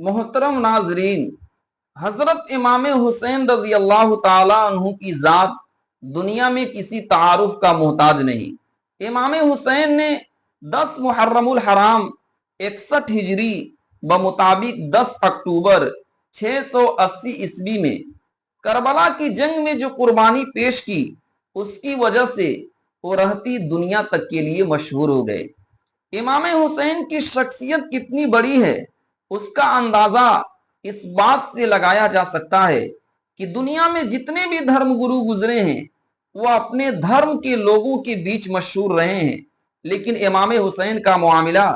मोहतरम नाजरीन, हजरत इमाम हुसैन रजी अल्लाह ताला अन्हु की जात दुनिया में किसी तारुफ का मोहताज नहीं। इमाम हुसैन ने 10 मुहर्रमुल हराम 61 हिजरी बमुताबिक 10 अक्टूबर 680 ईस्वी में करबला की जंग में जो कुर्बानी पेश की, उसकी वजह से वो रहती दुनिया तक के लिए मशहूर हो गए। इमाम हुसैन की शख्सियत कितनी बड़ी है, उसका अंदाजा इस बात से लगाया जा सकता है कि दुनिया में जितने भी धर्म गुरु गुजरे हैं, वो अपने धर्म के लोगों के बीच मशहूर रहे हैं, लेकिन इमाम हुसैन का मामला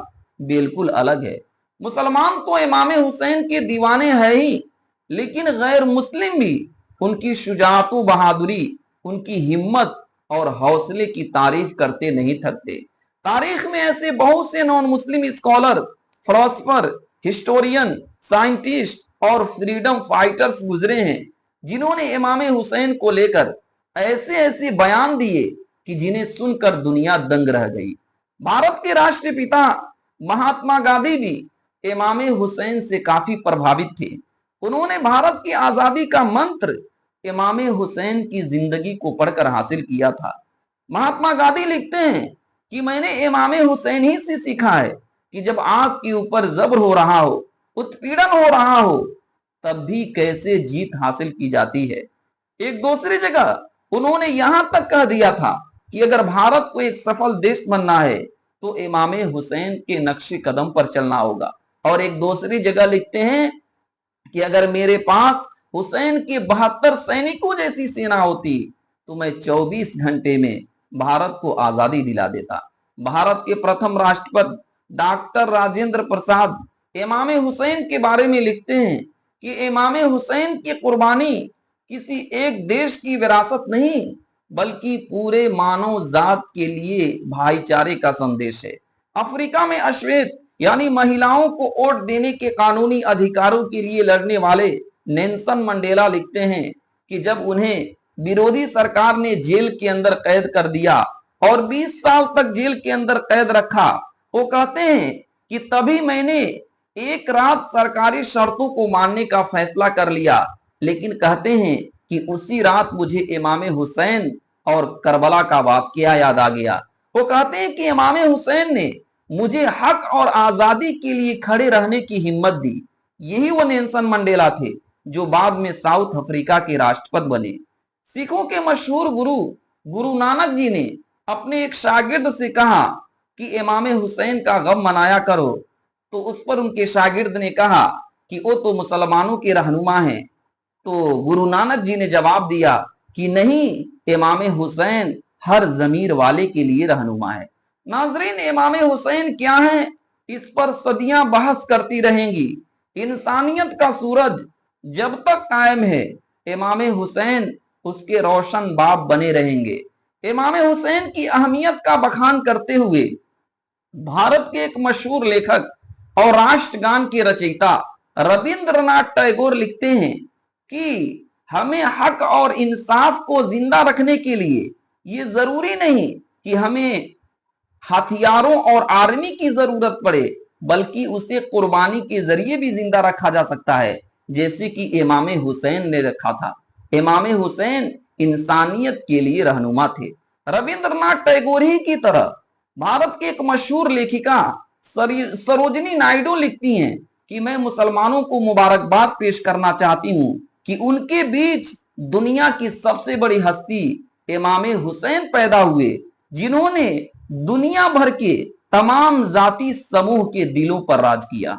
बिल्कुल अलग है। मुसलमान तो इमाम हुसैन के दीवाने हैं ही, लेकिन गैर मुस्लिम भी उनकी शुजाअत बहादुरी, उनकी हिम्मत और हौसले की तारीफ करते नहीं थकते। तारीख में ऐसे बहुत से non Muslim scholar, philosopher, historian, scientist और फ्रीडम फाइटर्स गुजरे हैं, जिन्होंने इमाम हुसैन को लेकर ऐसे ऐसे बयान दिए कि जिन्हें सुनकर दुनिया दंग रह गई। भारत के राष्ट्रपिता महात्मा गांधी भी इमाम हुसैन से काफी प्रभावित थे। उन्होंने भारत की आजादी का मंत्र इमाम हुसैन की जिंदगी को पढ़कर हासिल किया था। महात्मा गांधी लिखते हैं कि मैंने इमाम हुसैन ही से सीखा है कि जब आग के ऊपर जबर हो रहा हो, उत्पीड़न हो रहा हो, तब भी कैसे जीत हासिल की जाती है। एक दूसरी जगह उन्होंने यहां तक कह दिया था कि अगर भारत को एक सफल देश बनना है तो इमाम हुसैन के नक्शे कदम पर चलना होगा। और एक दूसरी जगह लिखते हैं कि अगर मेरे पास हुसैन के 72 सैनिकों जैसी सेना होती तो मैं 24 घंटे में भारत को आजादी दिला देता। भारत के प्रथम राष्ट्रपति डॉक्टर राजेंद्र प्रसाद इमाम हुसैन के बारे में लिखते हैं कि इमाम हुसैन की कुर्बानी किसी एक देश की विरासत नहीं, बल्कि पूरे मानव जात के लिए भाईचारे का संदेश है। अफ्रीका में अश्वेत यानी महिलाओं को वोट देने के कानूनी अधिकारों के लिए लड़ने वाले नेल्सन मंडेला लिखते हैं कि जब उन्हें विरोधी सरकार ने जेल के अंदर कैद कर दिया और 20 साल तक जेल के अंदर कैद रखा, वो कहते हैं कि तभी मैंने एक रात सरकारी शर्तों को मानने का फैसला कर लिया। लेकिन कहते हैं कि उसी रात मुझे इमाम हुसैन और करबला का वाकया याद आ गया। वो कहते हैं कि इमाम हुसैन ने मुझे हक और आजादी के लिए खड़े रहने की हिम्मत दी। यही वो नेल्सन मंडेला थे जो बाद में साउथ अफ्रीका के राष्ट्रपति बने। सिखों के मशहूर गुरु गुरु नानक जी ने अपने एक शागिर्द से कहा कि इमाम हुसैन का गम मनाया करो, तो उस पर उनके शागिर्द ने कहा कि वो तो मुसलमानों के रहनुमा हैं। तो गुरु नानक जी ने जवाब दिया कि नहीं, इमाम हुसैन हर जमीर वाले के लिए रहनुमा है। नाजरीन, इमाम हुसैन क्या है, इस पर सदियां बहस करती रहेंगी। इंसानियत का सूरज जब तक कायम है, इमाम हुसैन उसके रोशन बाप बने रहेंगे। इमाम हुसैन की अहमियत का बखान करते हुए भारत के एक मशहूर लेखक और राष्ट्रगान के रचयिता रविंद्रनाथ टैगोर लिखते हैं कि हमें हक और इंसाफ को जिंदा रखने के लिए ये जरूरी नहीं कि हमें हथियारों और आर्मी की जरूरत पड़े, बल्कि उसे कुर्बानी के जरिए भी जिंदा रखा जा सकता है, जैसे कि इमाम हुसैन ने रखा था। इमाम हुसैन इंसानियत के लिए रहनुमा थे। रविंद्रनाथ टैगोर ही की तरह भारत की एक मशहूर लेखिका सरोजिनी नायडू लिखती हैं कि मैं मुसलमानों को मुबारकबाद पेश करना चाहती हूं कि उनके बीच दुनिया की सबसे बड़ी हस्ती इमाम हुसैन पैदा हुए, जिन्होंने दुनिया भर के तमाम जाति समूह के दिलों पर राज किया।